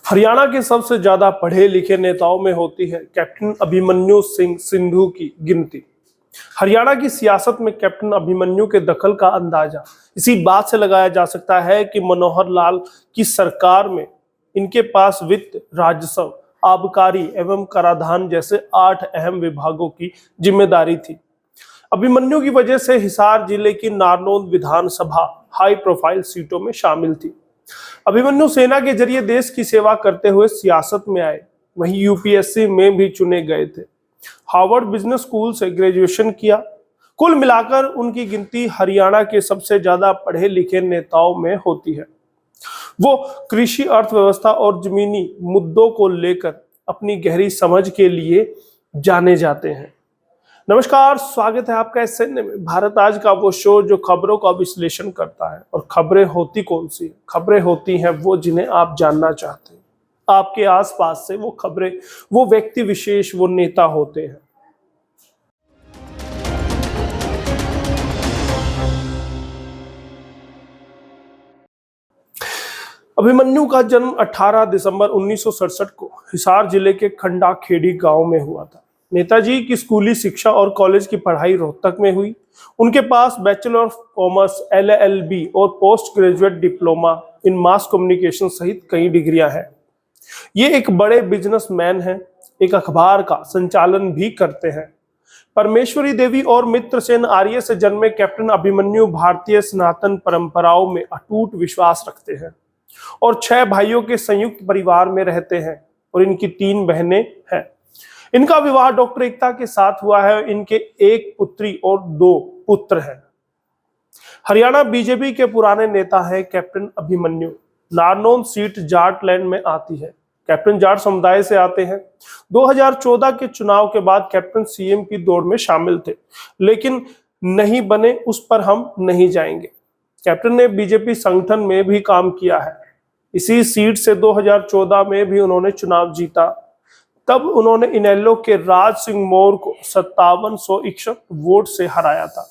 हरियाणा के सबसे ज्यादा पढ़े लिखे नेताओं में होती है कैप्टन अभिमन्यु सिंह सिंधु की गिनती। हरियाणा की सियासत में कैप्टन अभिमन्यु के दखल का अंदाजा इसी बात से लगाया जा सकता है कि मनोहर लाल की सरकार में इनके पास वित्त, राजस्व, आबकारी एवं कराधान जैसे 8 अहम विभागों की जिम्मेदारी थी। अभिमन्यु की वजह से हिसार जिले की नारनौंद विधानसभा हाई प्रोफाइल सीटों में शामिल थी। अभिमन्यु सेना के जरिए देश की सेवा करते हुए सियासत में आए, वहीं यूपीएससी में भी चुने गए थे। हार्वर्ड बिजनेस स्कूल से ग्रेजुएशन किया। कुल मिलाकर उनकी गिनती हरियाणा के सबसे ज्यादा पढ़े लिखे नेताओं में होती है। वो कृषि, अर्थव्यवस्था और जमीनी मुद्दों को लेकर अपनी गहरी समझ के लिए जाने जाते हैं। नमस्कार, स्वागत है आपका एस में भारत आज का वो शो जो खबरों का विश्लेषण करता है। और खबरें होती कौन सी? खबरें होती हैं वो जिन्हें आप जानना चाहते हैं। आपके आसपास से वो खबरें, वो व्यक्ति विशेष, वो नेता होते हैं। अभिमन्यु का जन्म 18 दिसंबर 1967 को हिसार जिले के खंडा खेड़ी गांव में हुआ था। नेताजी की स्कूली शिक्षा और कॉलेज की पढ़ाई रोहतक में हुई। उनके पास बैचलर ऑफ कॉमर्स, LLB और post graduate diploma in mass communication सहित कई डिग्रियां हैं। ये एक बड़े बिजनेसमैन हैं, एक अखबार का संचालन भी करते हैं। परमेश्वरी देवी और मित्रसेन आर्य से जन्मे कैप्टन अभिमन्यु भारतीय सनातन परंपराओं में अटूट विश्वास रखते हैं और 6 भाइयों के संयुक्त परिवार में रहते हैं और इनकी 3 बहनें हैं। इनका विवाह डॉक्टर एकता के साथ हुआ है। इनके 1 पुत्री और 2 पुत्र हैं। हरियाणा बीजेपी के पुराने नेता है कैप्टन अभिमन्यु। नारनौंद सीट जाटलैंड में आती है। कैप्टन जाट समुदाय से आते हैं। 2014 के चुनाव के बाद कैप्टन सीएम की दौड़ में शामिल थे, लेकिन नहीं बने, उस पर हम नहीं जाएंगे। कैप्टन ने बीजेपी संगठन में भी काम किया है। इसी सीट से 2014 में भी उन्होंने चुनाव जीता। तब उन्होंने इनेलो के राज सिंह मोर को 5761 वोट से हराया था।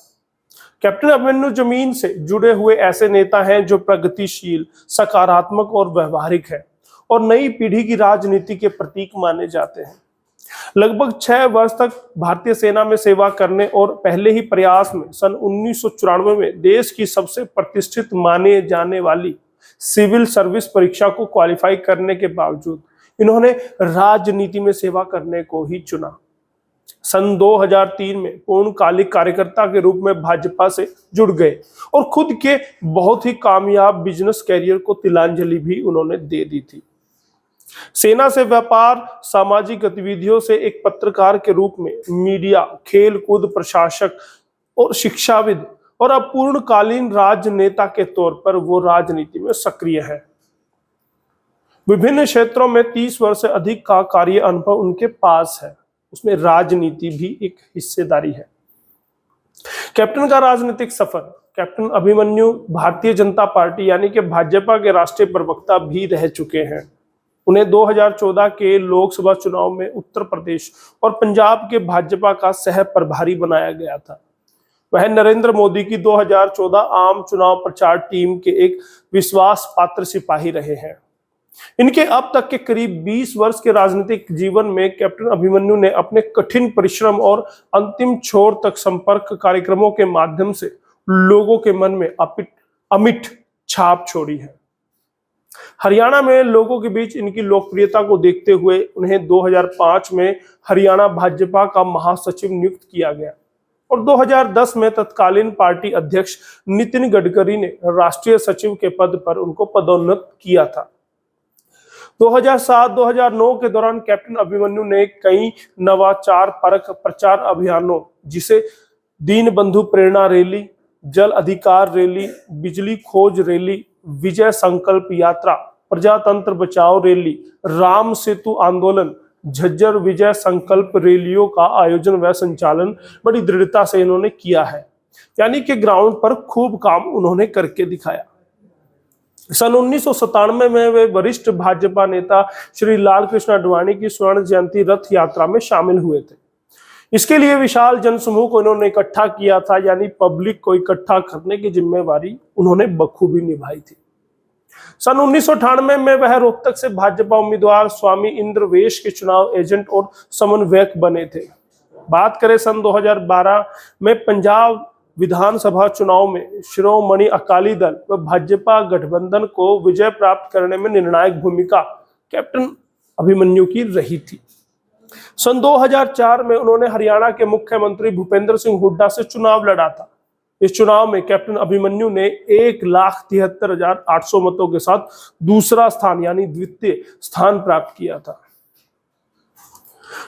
कैप्टन अभिमन्यु जमीन से जुड़े हुए ऐसे नेता हैं जो प्रगतिशील, सकारात्मक और व्यवहारिक है और नई पीढ़ी की राजनीति के प्रतीक माने जाते हैं। लगभग 6 वर्ष तक भारतीय सेना में सेवा करने और पहले ही प्रयास में सन 1994 में देश की सबसे प्रतिष्ठित माने जाने वाली सिविल सर्विस परीक्षा को क्वालिफाई करने के बावजूद इन्होंने राजनीति में सेवा करने को ही चुना। सन 2003 में पूर्णकालिक कार्यकर्ता के रूप में भाजपा से जुड़ गए और खुद के बहुत ही कामयाब बिजनेस कैरियर को तिलांजलि भी उन्होंने दे दी थी। सेना से व्यापार, सामाजिक गतिविधियों से एक पत्रकार के रूप में, मीडिया, खेल कूद प्रशासक और शिक्षाविद और अब पूर्णकालीन राजनेता के तौर पर वो राजनीति में सक्रिय है। विभिन्न क्षेत्रों में 30 वर्ष से अधिक का कार्य अनुभव उनके पास है, उसमें राजनीति भी एक हिस्सेदारी है। कैप्टन का राजनीतिक सफर। कैप्टन अभिमन्यु भारतीय जनता पार्टी यानी कि भाजपा के राष्ट्रीय प्रवक्ता भी रह चुके हैं। उन्हें 2014 के लोकसभा चुनाव में उत्तर प्रदेश और पंजाब के भाजपा का सह प्रभारी बनाया गया था। वह नरेंद्र मोदी की 2014 आम चुनाव प्रचार टीम के एक विश्वास पात्र सिपाही रहे हैं। इनके अब तक के करीब 20 वर्ष के राजनीतिक जीवन में कैप्टन अभिमन्यु ने अपने कठिन परिश्रम और अंतिम छोर तक संपर्क कार्यक्रमों के माध्यम से लोगों के मन में अमिट छाप छोड़ी है। हरियाणा में लोगों के बीच इनकी लोकप्रियता को देखते हुए उन्हें 2005 में हरियाणा भाजपा का महासचिव नियुक्त किया गया और 2010 में तत्कालीन पार्टी अध्यक्ष नितिन गडकरी ने राष्ट्रीय सचिव के पद पर उनको पदोन्नत किया था। 2007-2009 के दौरान कैप्टन अभिमन्यु ने कई नवाचार परक प्रचार अभियानों, जिसे दीनबंधु प्रेरणा रैली, जल अधिकार रैली, बिजली खोज रैली, विजय संकल्प यात्रा, प्रजातंत्र बचाओ रैली, राम सेतु आंदोलन, झज्जर विजय संकल्प रैलियों का आयोजन व संचालन बड़ी दृढ़ता से इन्होंने किया है। यानी कि ग्राउंड पर खूब काम उन्होंने करके दिखाया। सन 1997 में वे वरिष्ठ भाजपा नेता श्री लाल कृष्ण आडवाणी की स्वर्ण जयंती रथ यात्रा में शामिल हुए थे। इसके लिए विशाल जनसमूह को इन्होंने इकट्ठा किया था, यानी पब्लिक को इकट्ठा करने की जिम्मेवारी उन्होंने बखूबी निभाई थी। सन 1998 में वह रोहतक से भाजपा उम्मीदवार स्वामी इंद्रवेश के चुनाव एजेंट और समन्वयक बने थे। बात करें सन 2012 में पंजाब विधानसभा चुनाव में शिरोमणि अकाली दल व भाजपा गठबंधन को विजय प्राप्त करने में निर्णायक भूमिका कैप्टन अभिमन्यु की रही थी। सन 2004 में उन्होंने हरियाणा के मुख्यमंत्री भूपेंद्र सिंह हुड्डा से चुनाव लड़ा था। इस चुनाव में कैप्टन अभिमन्यु ने 1,73,800 मतों के साथ दूसरा स्थान यानी द्वितीय स्थान प्राप्त किया था।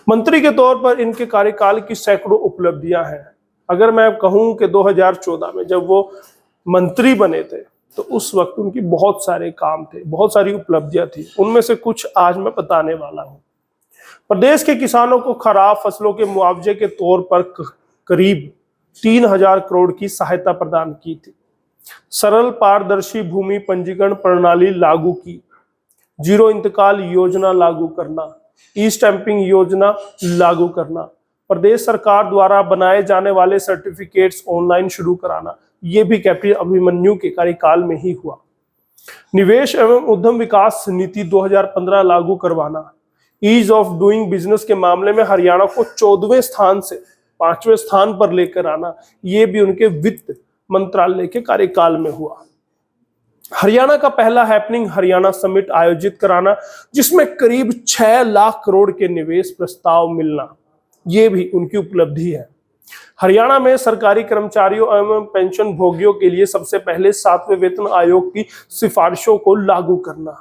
मंत्री के तौर पर इनके कार्यकाल की सैकड़ों उपलब्धियां हैं। अगर मैं कहूं कि 2014 में जब वो मंत्री बने थे तो उस वक्त उनकी बहुत सारे काम थे, बहुत सारी उपलब्धियां थी। उनमें से कुछ आज मैं बताने वाला हूं। प्रदेश के किसानों को खराब फसलों के मुआवजे के तौर पर करीब 3,000 करोड़ की सहायता प्रदान की थी। सरल पारदर्शी भूमि पंजीकरण प्रणाली लागू की, जीरो इंतकाल योजना लागू करना, ई स्टैंपिंग योजना लागू करना, प्रदेश सरकार द्वारा बनाए जाने वाले सर्टिफिकेट्स ऑनलाइन शुरू कराना, ये भी कैप्टन अभिमन्यु के कार्यकाल में ही हुआ। निवेश एवं उद्यम विकास नीति 2015 लागू करवाना, ईज ऑफ डूइंग बिजनेस के मामले में हरियाणा को 14वें स्थान से 5वें स्थान पर लेकर आना, ये भी उनके वित्त मंत्रालय के कार्यकाल में हुआ। हरियाणा का पहला हैपनिंग हरियाणा समिट आयोजित कराना, जिसमें करीब 6 लाख करोड़ के निवेश प्रस्ताव मिलना, ये भी उनकी उपलब्धि है। हरियाणा में सरकारी कर्मचारियों एवं पेंशन भोगियों के लिए सबसे पहले 7वें वेतन आयोग की सिफारिशों को लागू करना,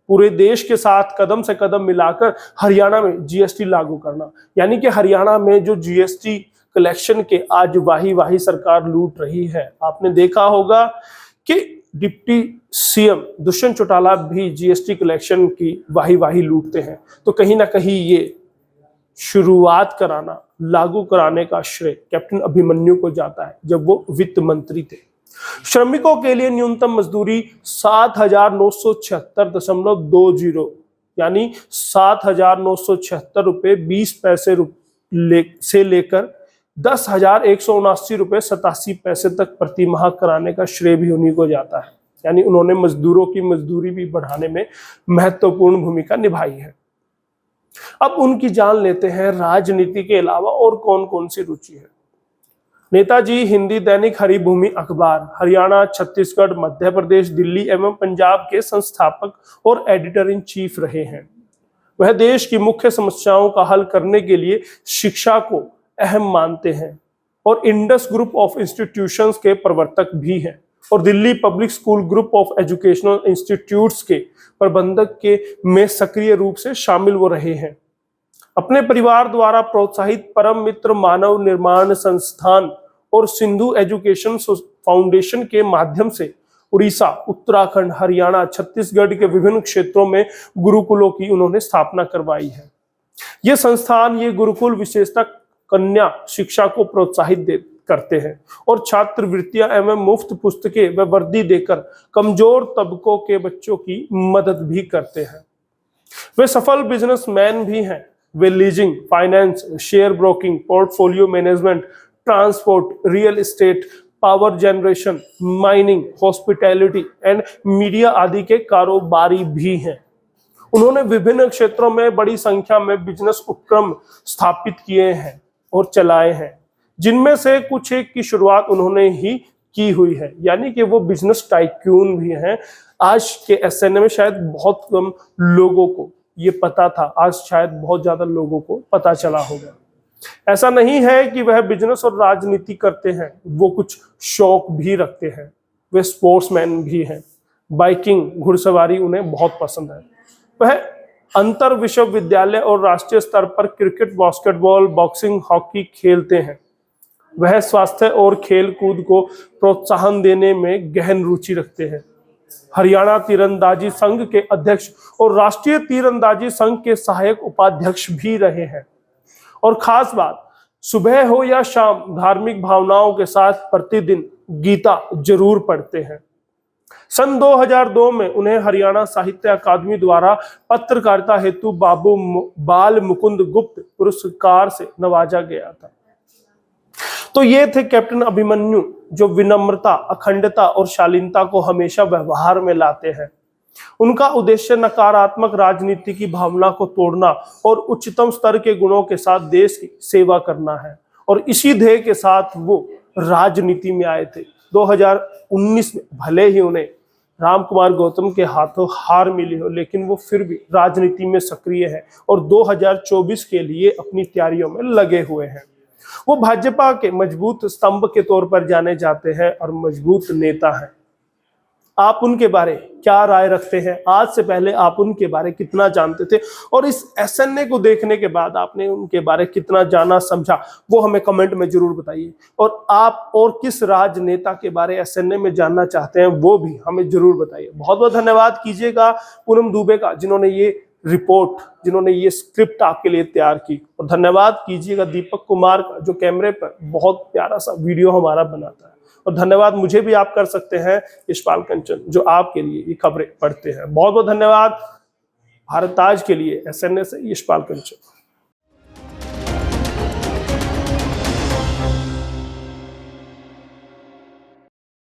पूरे देश के साथ कदम से कदम मिलाकर हरियाणा में जीएसटी लागू करना, यानी कि हरियाणा में जो जीएसटी कलेक्शन के आज वाही सरकार लूट रही है। आपने देखा होगा कि डिप्टी सीएम दुष्यंत चौटाला भी जीएसटी कलेक्शन की वाही लूटते हैं। तो कहीं ना कहीं ये शुरुआत कराना, लागू कराने का श्रेय कैप्टन अभिमन्यु को जाता है जब वो वित्त मंत्री थे। श्रमिकों के लिए न्यूनतम मजदूरी 7,976.20 यानी 7,976 रुपए 20 पैसे से लेकर 10,179 रुपए 87 पैसे तक प्रति माह कराने का श्रेय भी उन्हीं को जाता है। यानी उन्होंने मजदूरों की मजदूरी भी बढ़ाने में महत्वपूर्ण भूमिका निभाई है। अब उनकी जान लेते हैं राजनीति के अलावा और कौन कौन सी रुचि है। नेताजी हिंदी दैनिक हरिभूमि अखबार, हरियाणा, छत्तीसगढ़, मध्य प्रदेश, दिल्ली एवं पंजाब के संस्थापक और एडिटर इन चीफ रहे हैं। वह देश की मुख्य समस्याओं का हल करने के लिए शिक्षा को अहम मानते हैं और इंडस ग्रुप ऑफ इंस्टीट्यूशंस के प्रवर्तक भी हैं और Delhi public school group of educational institutes के प्रबंधक के में सक्रिय रूप से शामिल वो रहे हैं। अपने परिवार द्वारा प्रोत्साहित परम मित्र मानव निर्माण संस्थान और सिंधु एजुकेशन फाउंडेशन के माध्यम से उड़ीसा, उत्तराखंड, हरियाणा, छत्तीसगढ़ के विभिन्न क्षेत्रों में गुरुकुलों की उन्होंने स्थापना करवाई है। ये संस्थान, ये गुरुकुल विशेषतः कन्या शिक्षा को प्रोत्साहित करते हैं और छात्रवृत्तियां एवं मुफ्त पुस्तकें व वर्दी देकर कमजोर तबकों के बच्चों की मदद भी करते हैं। वे सफल बिजनेसमैन भी हैं। वे leasing, finance, share broking, portfolio management, transport, real estate, power generation, mining, hospitality and media आदि के कारोबारी भी हैं। उन्होंने विभिन्न क्षेत्रों में बड़ी संख्या में बिजनेस उपक्रम स्थापित किए हैं और चलाए हैं, जिनमें से कुछ एक की शुरुआत उन्होंने ही की हुई है, यानी कि वो बिजनेस टाइकून भी हैं। आज के एसएनए में शायद बहुत कम लोगों को ये पता था, आज शायद बहुत ज्यादा लोगों को पता चला होगा। ऐसा नहीं है कि वह बिजनेस और राजनीति करते हैं, वो कुछ शौक भी रखते हैं। वे स्पोर्ट्समैन भी हैं। बाइकिंग, घुड़सवारी उन्हें बहुत पसंद है। वह अंतर विश्वविद्यालय और राष्ट्रीय स्तर पर क्रिकेट, बास्केटबॉल, बॉक्सिंग, हॉकी खेलते हैं। वह स्वास्थ्य और खेल कूद को प्रोत्साहन देने में गहन रुचि रखते हैं। हरियाणा तीरंदाजी संघ के अध्यक्ष और राष्ट्रीय तीरंदाजी संघ के सहायक उपाध्यक्ष भी रहे हैं। और खास बात, सुबह हो या शाम धार्मिक भावनाओं के साथ प्रतिदिन गीता जरूर पढ़ते हैं। सन 2002 में उन्हें हरियाणा साहित्य अकादमी द्वारा पत्रकारिता हेतु बाबू बाल मुकुंद गुप्त पुरस्कार से नवाजा गया था। तो ये थे कैप्टन अभिमन्यु, जो विनम्रता, अखंडता और शालीनता को हमेशा व्यवहार में लाते हैं। उनका उद्देश्य नकारात्मक राजनीति की भावना को तोड़ना और उच्चतम स्तर के गुणों के साथ देश की सेवा करना है, और इसी ध्येय के साथ वो राजनीति में आए थे। 2019 में भले ही उन्हें राम कुमार गौतम के हाथों हार मिली हो, लेकिन वो फिर भी राजनीति में सक्रिय है और 2024 के लिए अपनी तैयारियों में लगे हुए हैं। वो भाजपा के मजबूत स्तंभ के तौर पर जाने जाते हैं और मजबूत नेता हैं। आप उनके बारे क्या राय रखते हैं? आज से पहले आप उनके बारे कितना जानते थे, और इस एसएनए को देखने के बाद आपने उनके बारे कितना जाना समझा, वो हमें कमेंट में जरूर बताइए। और आप और किस राजनेता के बारे एसएनए में जानना चाहते हैं वो भी हमें जरूर बताइए। बहुत बहुत धन्यवाद कीजिएगा पूनम दुबे का, जिन्होंने ये स्क्रिप्ट आपके लिए तैयार की, और धन्यवाद कीजिएगा दीपक कुमार का, जो कैमरे पर बहुत प्यारा सा वीडियो हमारा बनाता है। और धन्यवाद मुझे भी आप कर सकते हैं, यशपाल कंचन, जो आपके लिए ये खबरें पढ़ते हैं। बहुत बहुत धन्यवाद। भारत ताज के लिए एसएनए से यशपाल कंचन।